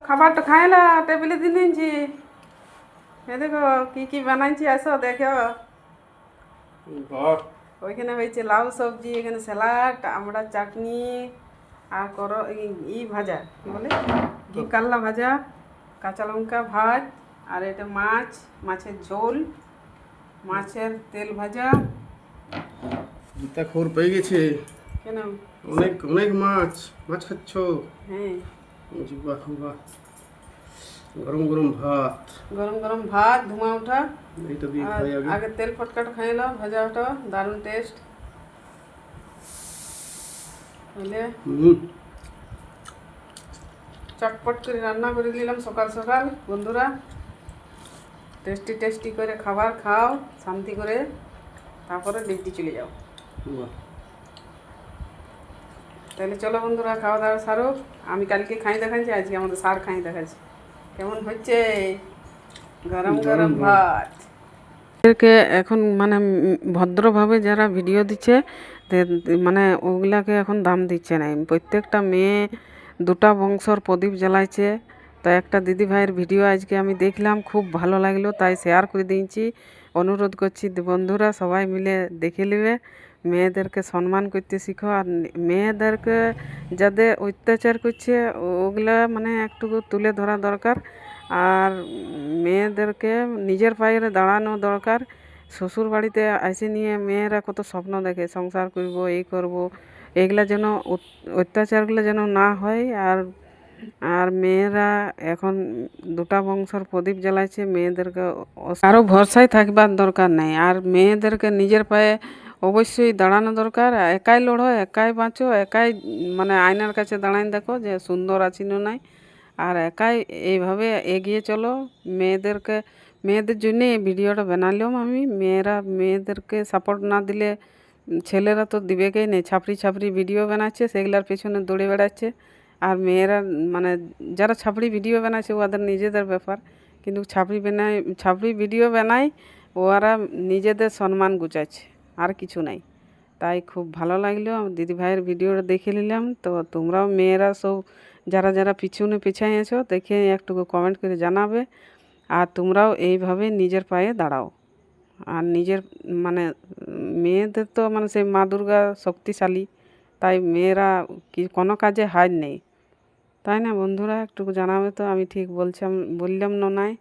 খাবারটা খাইলা টেবিলে দিয়ে দিয়েছি। এ দেখো কি কি বানাইছি, আসো দেখো। বাহ, ওইখানে হয়েছে লাউ সবজি, এখানে স্যালাড, আমরা চাটনি, আর করো ভাজা কি বলে ঘি কাল্লা ভাজা, কাঁচা লঙ্কা ভাত, আর এটা মাছ, মাছের ঝোল, মাছের তেল ভাজা। গীতা খবর পেয়ে গেছে। কেন? অনেক অনেক মাছ মাছ খাচ্ছ। হ্যাঁ, বলছি বাহ বাহ, গরম গরম ভাত। গরম গরম ভাত ধুমা ওঠা। এইটা দিয়ে আর খাই আগে। আগে তেল ফটকাট খাই নাও, ভাজা ওটা দারুণ টেস্ট হলে। হুম, চটপট করে রান্না করে নিলাম সকাল সকাল। বন্ধুরা, টেস্টি টেস্টি করে খাবার খাও শান্তি করে, তারপরে ডিউটি চলে যাও। বাহ। তাহলে চলো বন্ধুরা, খাওয়া দাওয়া সারো। আমি কালকে খাই দেখাচ্ছি, আজকে আমাদের সার খাই দেখাচ্ছি কেমন হচ্ছে। গরম গরম ভাত এদেরকে এখন মানে ভদ্রভাবে যারা ভিডিও দিচ্ছে মানে ওগুলাকে এখন দাম দিচ্ছে না। প্রত্যেকটা মেয়ে দুটা বংশর প্রদীপ জ্বালাইছে। তো একটা দিদি ভাইয়ের ভিডিও আজকে আমি দেখলাম, খুব ভালো লাগলো, তাই শেয়ার করে দিয়েছি। অনুরোধ করছি বন্ধুরা সবাই মিলে দেখে নেবে। মেয়েদেরকে সম্মান করতে শিখো, আর মেয়েদেরকে যাদের অত্যাচার করছে ওগুলা মানে একটু তুলে ধরা দরকার। আর মেয়েদেরকে নিজের পায়ে দাঁড়ানো দরকার। শ্বশুর বাড়িতে এসে নিয়ে মেয়েরা কত স্বপ্ন দেখে, সংসার করব, এই করব, এগুলা যেন অত্যাচারগুলো যেন না হয়। আর আর মেয়েরা এখন দুটা বংশর প্রদীপ জ্বালাইছে, মেয়েদেরকে কারো ভরসায় থাকবার দরকার নেই। আর মেয়েদেরকে নিজের পায়ে অবশ্যই দাঁড়ানো দরকার। একাই লড়ো, একাই বাঁচো, একাই মানে আয়নার কাছে দাঁড়াই দেখো যে সুন্দর আছি না নাই। আর একাই এইভাবে এগিয়ে চলো। মেয়েদের জন্য এই ভিডিওটা বানালাম আমি। মেয়েদেরকে সাপোর্ট না দিলে ছেলেরা তো দিবেকেই নেই। ছাপড়ি ছাপড়ি ভিডিও বানাচ্ছে, সেগুলার পেছনে দৌড়ে বেড়াচ্ছে। আর মেয়েরা মানে যারা ছাপড়ি ভিডিও বানাচ্ছে ওদের নিজেদের ব্যাপার, কিন্তু ছাপড়ি ভিডিও বানায় ওরা নিজেদের সম্মান গুচাচ্ছে, আর কিছু নাই। তাই খুব ভালো লাগলো দিদি ভাইয়ের ভিডিওটা দেখে নিলাম। তো তোমরাও মেয়েরা সব যারা যারা পিছনে পিছাই আছো দেখে একটু কমেন্ট করে জানাবে। আর তোমরাও এইভাবে নিজের পায়ে দাঁড়াও। আর নিজের মানে মেয়েদের তো মানে সেই মা দুর্গা শক্তিশালী, তাই মেয়েরা কি কোনো কাজে হার নেই, তাই না বন্ধুরা? একটু জানাবে তো আমি ঠিক বললাম না নাই?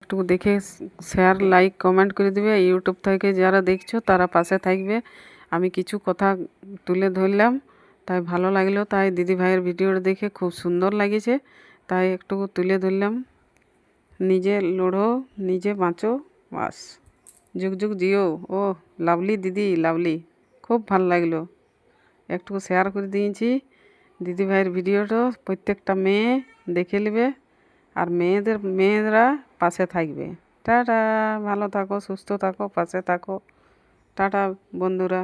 একটু দেখে শেয়ার লাইক কমেন্ট করে দিবে। ইউটিউব থেকে যারা দেখছো তারা পাশে থাকবে। আমি কিছু কথা তুলে ধরলাম, তাই ভালো লাগলো। তাই দিদি ভাইয়ের ভিডিওটা দেখে খুব সুন্দর লাগেছে, তাই একটু তুলে ধরলাম। নিজে লড়ো, নিজে বাঁচো, বাস। যুগ যুগ জিও। ও লাভলি দিদি, লাভলি, খুব ভালো লাগলো। একটু শেয়ার করে দিয়েছি দিদি ভাইয়ের ভিডিওটা। প্রত্যেকটা মেয়ে দেখে নেবে, আর মেয়েরা পাশে থাকবে। টাটা, ভালো থাকো, সুস্থ থাকো, পাশে থাকো। টাটা বন্ধুরা।